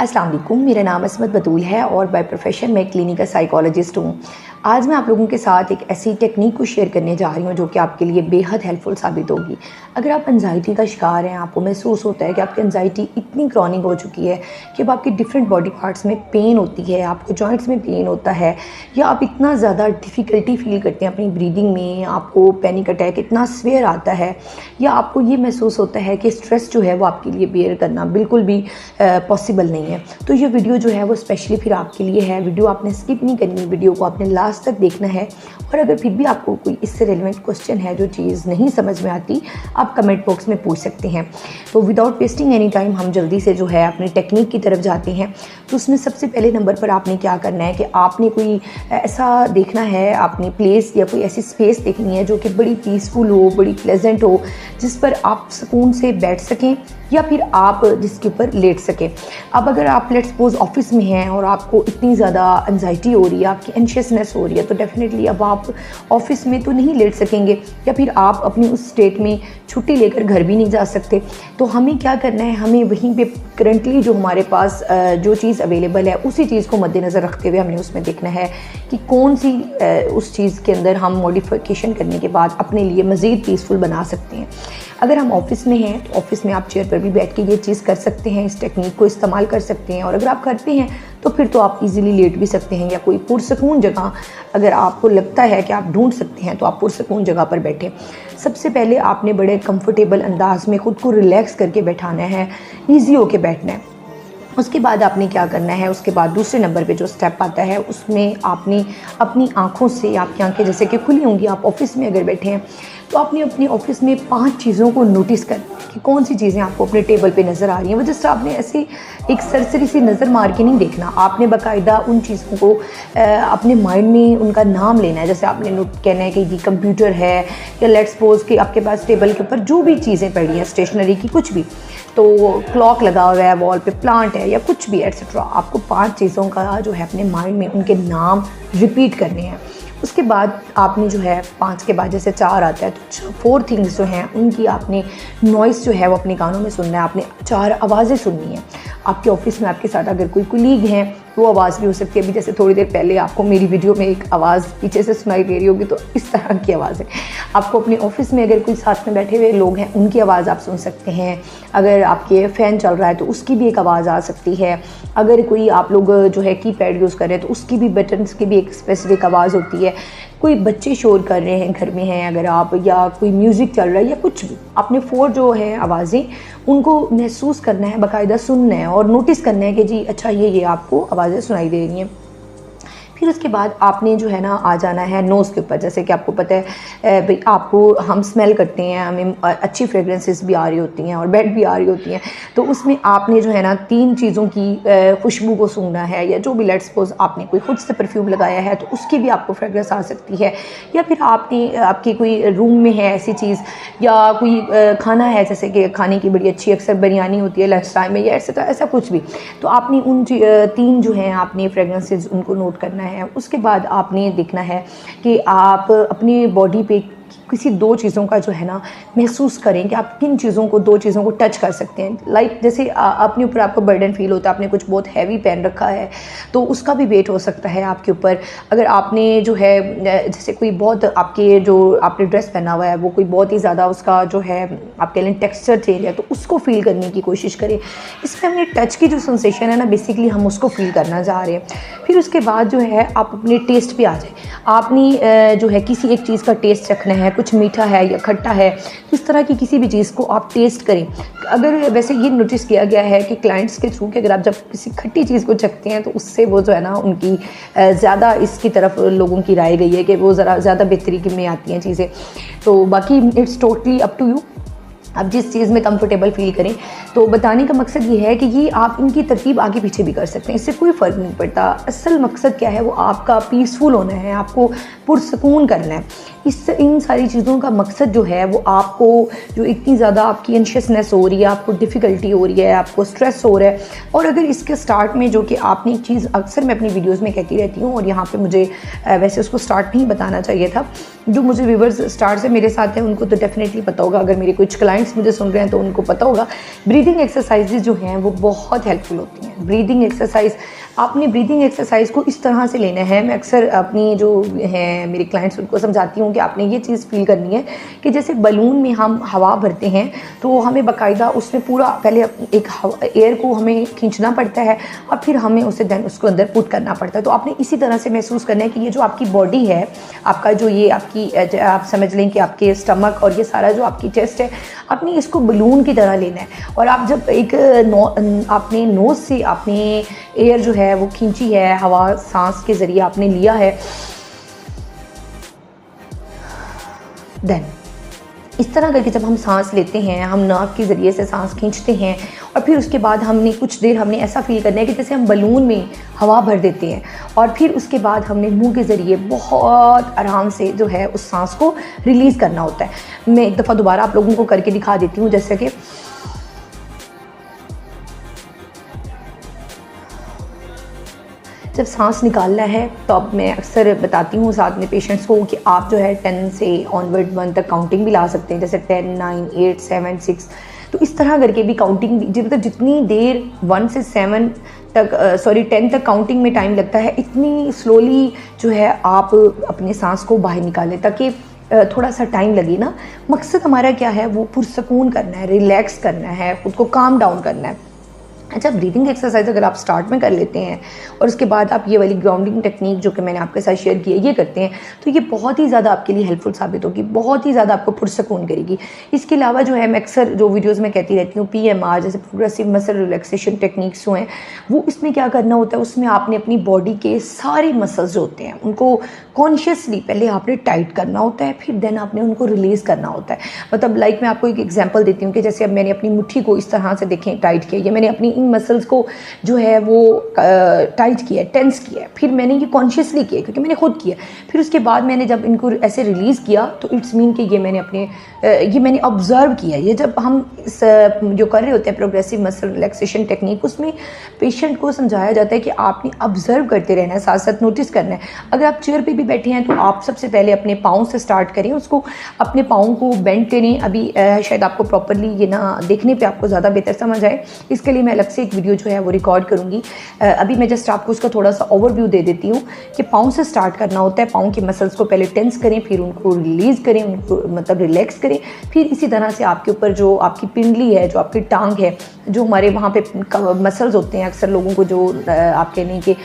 अस्सलाम वालेकुम, मेरा नाम असमत बतूल है और बाय प्रोफेशन मैं क्लिनिकल साइकोलॉजिस्ट हूँ। आज मैं आप लोगों के साथ एक ऐसी टेक्निक को शेयर करने जा रही हूँ जो कि आपके लिए बेहद हेल्पफुल साबित होगी। अगर आप एंजाइटी का शिकार हैं, आपको महसूस होता है कि आपकी एंजाइटी इतनी क्रॉनिक हो चुकी है कि अब आपके डिफरेंट बॉडी पार्ट्स में पेन होती है, आपको जॉइंट्स में पेन होता है, या आप इतना ज़्यादा डिफ़िकल्टी फ़ील करते हैं अपनी ब्रीदिंग में, आपको पैनिक अटैक इतना स्वेयर आता है, या आपको ये महसूस होता है कि स्ट्रेस जो है वो आपके लिए बेयर करना बिल्कुल भी पॉसिबल नहीं है, तो ये वीडियो जो है वो स्पेशली फिर आपके लिए है। वीडियो आपने स्किप नहीं करनी, वीडियो को आपने लास्ट तक देखना है। और अगर फिर भी आपको कोई इससे रिलेवेंट क्वेश्चन है, जो चीज़ नहीं समझ में आती, आप कमेंट बॉक्स में पूछ सकते हैं। तो विदाउट वेस्टिंग एनी टाइम हम जल्दी से जो है अपनी टेक्निक की तरफ जाते हैं। तो उसमें सबसे पहले नंबर पर आपने क्या करना है कि आपने कोई ऐसा देखना है, आपने प्लेस या कोई ऐसी स्पेस देखनी है जो कि बड़ी पीसफुल हो, बड़ी प्लेजेंट हो, जिस पर आप सुकून से बैठ सकें या फिर आप जिसके ऊपर लेट सकें। अब अगर आप लेट्स सपोज ऑफिस में हैं और आपको इतनी ज़्यादा एंजाइटी हो रही है, आपकी एंशियसनेस हो रही है, तो डेफिनेटली अब आप ऑफिस में तो नहीं लेट सकेंगे, या फिर आप अपनी उस स्टेट में छुट्टी लेकर घर भी नहीं जा सकते। तो हमें क्या करना है, हमें वहीं पे करंटली जो हमारे पास जो चीज़ अवेलेबल है उसी चीज़ को मद्देनज़र रखते हुए हमने उसमें देखना है कि कौन सी उस चीज़ के अंदर हम मॉडिफिकेशन करने के बाद अपने लिए मज़ीद पीसफुल बना सकते हैं। अगर हम ऑफिस में हैं तो ऑफिस में आप चेयर पर भी बैठ के ये चीज़ कर सकते हैं, इस टेक्निक को इस्तेमाल कर सकते हैं। और अगर आप घर पे हैं तो फिर तो आप इजीली लेट भी सकते हैं, या कोई पुरसकून जगह अगर आपको लगता है कि आप ढूंढ सकते हैं तो आप पुरसकून जगह पर बैठें। सबसे पहले आपने बड़े कंफर्टेबल अंदाज में ख़ुद को रिलैक्स करके बैठाना है, ईजी होके बैठना है। उसके बाद आपने क्या करना है, उसके बाद दूसरे नंबर पे जो स्टेप आता है उसमें आपने अपनी आँखों से, आपकी आंखें जैसे कि खुली होंगी, आप ऑफिस में अगर बैठे हैं तो आपने अपने ऑफिस में 5 चीज़ों को नोटिस करना कि कौन सी चीज़ें आपको अपने टेबल पे नज़र आ रही हैं। वो जस्ट आपने ऐसे एक सरसरी सी नज़र मार के नहीं देखना, आपने बाकायदा उन चीज़ों को अपने माइंड में उनका नाम लेना है। जैसे आपने कहना है कि ये कंप्यूटर है, या लेट्स सपोज कि आपके पास टेबल के ऊपर जो भी चीज़ें पड़ी हैं, स्टेशनरी की कुछ भी, तो क्लॉक लगा हुआ है, वॉल पे प्लांट है, या कुछ भी एट्सेट्रा, आपको 5 चीज़ों का जो है अपने माइंड में उनके नाम रिपीट करने हैं। उसके बाद आपने जो है 5 के बाद जैसे 4 आता है तो 4 थिंग्स जो हैं उनकी आपने नॉइज़ जो है वो अपने कानों में सुनना है, आपने 4 आवाज़ें सुननी हैं। आपके ऑफिस में आपके साथ अगर कोई कुलीग हैं वो आवाज़ भी हो सकती है। अभी जैसे थोड़ी देर पहले आपको मेरी वीडियो में एक आवाज़ पीछे से सुनाई दे रही होगी, तो इस तरह की आवाज़ है। आपको अपने ऑफिस में अगर कोई साथ में बैठे हुए लोग हैं उनकी आवाज़ आप सुन सकते हैं। अगर आपके फ़ैन चल रहा है तो उसकी भी एक आवाज़ आ सकती है। अगर कोई आप लोग जो है कीपैड यूज़ कर रहे हैं तो उसकी भी, बटन्स की भी एक स्पेसिफिक आवाज़ होती है। कोई बच्चे शोर कर रहे हैं घर में हैं अगर आप, या कोई म्यूज़िक चल रहा है, या कुछ भी, आपने 4 जो है आवाज़ें उनको महसूस करना है, बाकायदा सुनना है और नोटिस करना है कि जी अच्छा ये आपको आवाज़ें सुनाई दे रही हैं। फिर उसके बाद आपने जो है ना आ जाना है नोज़ के ऊपर। जैसे कि आपको पता है भाई, आपको हम स्मेल करते हैं, हमें अच्छी फ्रेगरेंसेस भी आ रही होती हैं और बैड भी आ रही होती हैं, तो उसमें आपने जो है ना 3 चीज़ों की खुशबू को सूंघना है। या जो भी लेट्स सपोज आपने कोई खुद से परफ्यूम लगाया है तो उसकी भी आपको फ्रेगरेंस आ सकती है, या फिर आपने आपके कोई रूम में है ऐसी चीज़, या कोई खाना है, जैसे कि खाने की बड़ी अच्छी अक्सर बिरयानी होती है लंच टाइम में, या ऐसा कुछ भी, तो आपने उन 3 जो हैं आपने फ्रेगरेंसेस उनको नोट करना है। उसके बाद आपने देखना है कि आप अपनी बॉडी पे किसी 2 चीज़ों का जो है ना महसूस करें कि आप किन चीज़ों को, 2 चीज़ों को टच कर सकते हैं। लाइक जैसे अपने ऊपर आपको बर्डन फील होता है, आपने कुछ बहुत हैवी पहन रखा है तो उसका भी वेट हो सकता है आपके ऊपर। अगर आपने जो है जैसे कोई बहुत आपके जो आपने ड्रेस पहना हुआ है वो कोई बहुत ही ज़्यादा उसका जो है आप कह लें टेक्सचर चेंज है, तो उसको फील करने की कोशिश करें। इसमें हमने टच की जो सेंसेशन है ना, बेसिकली हम उसको फील करना चाह रहे हैं। फिर उसके बाद जो है आप अपने टेस्ट पे आ जाए। आपने जो है किसी एक चीज़ का टेस्ट रखना है, कुछ मीठा है या खट्टा है, इस तरह की किसी भी चीज़ को आप टेस्ट करें। अगर वैसे ये नोटिस किया गया है कि क्लाइंट्स के थ्रू कि अगर आप जब किसी खट्टी चीज़ को चखते हैं तो उससे वो जो है ना उनकी ज़्यादा इसकी तरफ लोगों की राय गई है कि वो ज़रा ज़्यादा बेहतरी में आती हैं चीज़ें। तो बाकी it's totally up to you, आप जिस चीज़ में कंफर्टेबल फील करें। तो बताने का मकसद ये है कि ये आप इनकी तरतीब आगे पीछे भी कर सकते हैं, इससे कोई फ़र्क नहीं पड़ता। असल मकसद क्या है, वो आपका पीसफुल होना है, आपको पुरसकून करना है। इन सारी चीज़ों का मकसद जो है वो आपको जो इतनी ज़्यादा आपकी एंशियसनेस हो रही है, आपको डिफ़िकल्टी हो रही है, आपको स्ट्रेस हो रहा है, और अगर इसके स्टार्ट में जो कि आपने एक चीज़ अक्सर मैं अपनी वीडियोस में कहती रहती हूँ, और यहाँ पे मुझे वैसे उसको स्टार्ट में ही बताना चाहिए था, जो मुझे व्यूवर्स स्टार्ट से मेरे साथ हैं उनको तो डेफिनेटली पता होगा, अगर मेरे कुछ क्लाइंट्स मुझे सुन रहे हैं तो उनको पता होगा, ब्रीदिंग एक्सरसाइजेज जो हैं वो बहुत हेल्पफुल होती हैं। ब्रीदिंग एक्सरसाइज, आपने ब्रीदिंग एक्सरसाइज को इस तरह से लेना है, मैं अक्सर अपनी जो हैं मेरे क्लाइंट्स उनको समझाती हूँ कि आपने ये चीज़ फील करनी है कि जैसे बलून में हम हवा भरते हैं तो हमें बाकायदा उसमें पूरा पहले एक एयर को हमें खींचना पड़ता है और फिर हमें उसे देन उसको अंदर पुट करना पड़ता है। तो आपने इसी तरह से महसूस करना है कि ये जो आपकी बॉडी है, आपका जो ये आपकी आप समझ लें कि आपके स्टमक और ये सारा जो आपकी चेस्ट है, आपने इसको बलून की तरह लेना है। और आप जब एक आपने नोज़ से आपने एयर जो है वो खींची है, हवा सांस के ज़रिए आपने लिया है, देन इस तरह करके जब हम सांस लेते हैं, हम नाक के ज़रिए से सांस खींचते हैं और फिर उसके बाद हमने कुछ देर हमने ऐसा फील करना है कि जैसे हम बलून में हवा भर देते हैं, और फिर उसके बाद हमने मुंह के ज़रिए बहुत आराम से जो है उस सांस को रिलीज़ करना होता है। मैं एक दफ़ा दोबारा आप लोगों को करके दिखा देती हूँ, जैसे कि जब सांस निकालना है तो अब मैं अक्सर बताती हूँ साथ में पेशेंट्स को कि आप जो है 10 से ऑनवर्ड 1 तक काउंटिंग भी ला सकते हैं, जैसे 10, 9, 8, 7, 6, तो इस तरह करके भी काउंटिंग, मतलब जितनी देर 1 से 7 तक 10 तक काउंटिंग में टाइम लगता है, इतनी स्लोली जो है आप अपने सांस को बाहर निकालें ताकि थोड़ा सा टाइम लगे ना। मकसद हमारा क्या है, वो पुरसकून करना है, रिलैक्स करना है, खुद को काम डाउन करना है। अच्छा, ब्रीदिंग एक्सरसाइज अगर आप स्टार्ट में कर लेते हैं और उसके बाद आप ये वाली ग्राउंडिंग टेक्निक जो कि मैंने आपके साथ शेयर की है ये करते हैं, तो ये बहुत ही ज़्यादा आपके लिए हेल्पफुल साबित होगी, बहुत ही ज़्यादा आपको पुरसकून करेगी। इसके अलावा जो है मैं अक्सर जो वीडियोज़ में कहती रहती हूँ, PMR जैसे प्रोग्रेसिव मसल रिलैक्सेशन टेक्निक्स जो हैं, वो इसमें क्या करना होता है, उसमें आपने अपनी बॉडी के सारे मसल्स जो होते हैं उनको कॉन्शियसली पहले आपने टाइट करना होता है, फिर देन आपने उनको रिलीज़ करना होता है। मतलब लाइक मैं आपको एक एग्जांपल देती हूँ कि जैसे अब मैंने अपनी मुट्ठी को इस तरह से देखें टाइट किया, ये मैंने अपनी इन मसल्स को जो है वो टाइट किया, टेंस किया, फिर मैंने ये कॉन्शियसली किया क्योंकि मैंने खुद किया, फिर उसके बाद मैंने जब इनको ऐसे रिलीज़ किया तो इट्स मीन कि ये मैंने ऑब्ज़र्व किया। ये जब हम जो कर रहे होते हैं प्रोग्रेसिव मसल रिलैक्सेशन टेक्निक, उसमें पेशेंट को समझाया जाता है कि आपने ऑब्ज़र्व करते रहना है, साथ साथ नोटिस करना है। अगर आप चेयर पे भी बैठे हैं तो आप सबसे पहले अपने पाँव से स्टार्ट करें, उसको अपने पाँव को बेंड करें। अभी शायद आपको प्रॉपरली ये ना देखने पे आपको ज़्यादा बेहतर समझ आए, इसके लिए मैं अलग से एक वीडियो जो है वो रिकॉर्ड करूँगी। अभी मैं जस्ट आपको उसका थोड़ा सा ओवरव्यू दे देती हूँ कि पाँव से स्टार्ट करना होता है। पाँव की मसल्स को पहले टेंस करें, फिर उनको रिलीज़ करें, उनको मतलब रिलैक्स करें, फिर इसी तरह से आपके ऊपर जो आपकी पिंडली है, जो आपकी टांग है, जो हमारे वहाँ पे मसल्स होते हैं, अक्सर लोगों को जो आप कह लें कि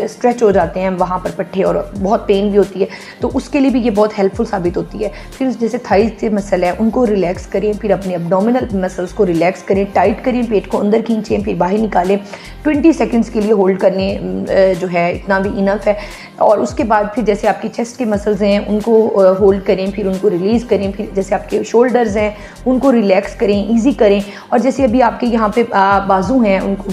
स्ट्रेच हो जाते हैं वहाँ पर पट्टे और बहुत पेन भी होती है, तो उसके लिए भी ये बहुत हेल्पफुल साबित होती है। फिर जैसे थाइज के मसल है उनको रिलैक्स करें, फिर अपने एब्डोमिनल मसल्स को रिलैक्स करें, टाइट करें, पेट को अंदर खींचें, फिर बाहर निकालें, 20 सेकंड्स के लिए होल्ड कर लें, जो है इतना भी इनफ है। और उसके बाद फिर जैसे आपकी चेस्ट के मसल्स हैं उनको होल्ड करें, फिर उनको रिलीज़ करें, फिर जैसे आपके शोल्डर्स हैं उनको रिलैक्स करें, ईजी करें, और जैसे अभी आपके यहाँ पे बाजू हैं उनको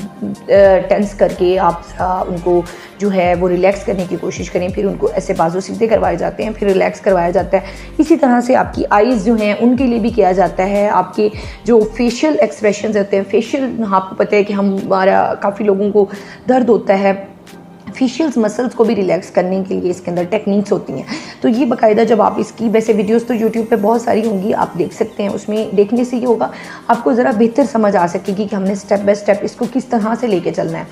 टेंस करके आप उनको जो है वो रिलैक्स करने की कोशिश करें, फिर उनको ऐसे बाजू सीधे करवाए जाते हैं, फिर रिलैक्स करवाया जाता है। इसी तरह से आपकी आईज़ जो हैं उनके लिए भी किया जाता है। आपके जो फेशियल एक्सप्रेशंस होते हैं, फेशियल आपको पता है कि हमारा काफ़ी लोगों को दर्द होता है, फेशियल मसल्स को भी रिलैक्स करने के लिए इसके अंदर टेक्निक्स होती हैं। तो ये बाकायदा जब आप इसकी वैसे वीडियोस तो यूट्यूब पे बहुत सारी होंगी, आप देख सकते हैं, उसमें देखने से ये होगा आपको ज़रा बेहतर समझ आ सकेगी कि हमने स्टेप बाय स्टेप इसको किस तरह से लेके चलना है।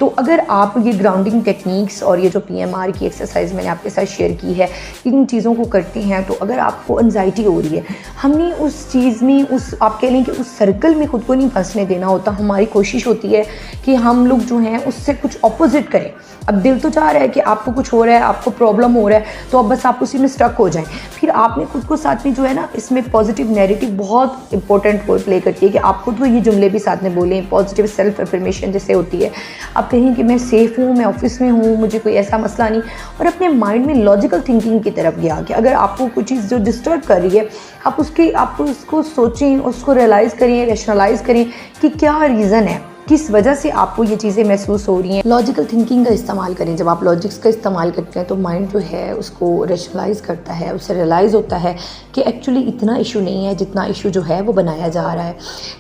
तो अगर आप ये ग्राउंडिंग टेक्निक्स और ये जो PMR की एक्सरसाइज मैंने आपके साथ शेयर की है, इन चीज़ों को करते हैं, तो अगर आपको एंजाइटी हो रही है, हमने उस चीज़ में आप कह लें कि उस सर्कल में खुद को नहीं फंसने देना होता। हमारी कोशिश होती है कि हम लोग जो हैं उससे कुछ ऑपोजिट करें। अब दिल तो चाह रहा है कि आपको कुछ हो रहा है, आपको प्रॉब्लम हो रहा है, तो अब बस आप उसी में स्टक हो जाएं। फिर आपने खुद को साथ में जो है ना, इसमें पॉजिटिव नैरेटिव बहुत इंपॉर्टेंट रोल प्ले करती है कि आप खुद को ये जुमले भी साथ में बोलें, पॉजिटिव सेल्फ अफर्मेशन जैसे होती है। आप कहें कि मैं सेफ़ हूँ, मैं ऑफिस में हूँ, मुझे कोई ऐसा मसला नहीं, और अपने माइंड में लॉजिकल थिंकिंग की तरफ गया कि अगर आपको कोई चीज़ जो डिस्टर्ब कर रही है, आप उसको सोचें, उसको रियलाइज़ करें, रैशनलाइज़ करें कि क्या रीज़न है। किस वजह से आपको ये चीज़ें महसूस हो रही हैं। लॉजिकल थिंकिंग का इस्तेमाल करें। जब आप लॉजिक्स का इस्तेमाल करते हैं तो माइंड जो है उसको रेशनलाइज करता है, उससे रियलाइज़ होता है कि एक्चुअली इतना इशू नहीं है जितना इशू जो है वो बनाया जा रहा है।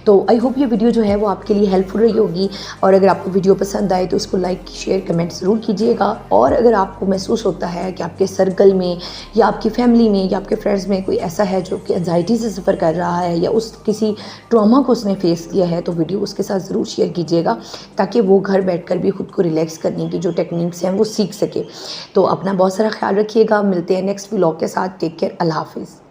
तो आई होप ये वीडियो जो है वो आपके लिए हेल्पफुल रही होगी, और अगर आपको वीडियो पसंद आए तो उसको लाइक शेयर कमेंट ज़रूर कीजिएगा। और अगर आपको महसूस होता है कि आपके सर्कल में या आपकी फैमिली में या आपके फ्रेंड्स में कोई ऐसा है जो कि एंजाइटी से सफ़र कर रहा है या उस किसी ट्रॉमा को उसने फेस किया है, तो वीडियो उसके साथ ज़रूर शेयर कीजिएगा ताकि वो घर बैठकर भी ख़ुद को रिलैक्स करने की जो टेक्निक्स हैं वो सीख सके। तो अपना बहुत सारा ख्याल रखिएगा। मिलते हैं नेक्स्ट व्लॉग के साथ। Take care. अल्लाह हाफिज़।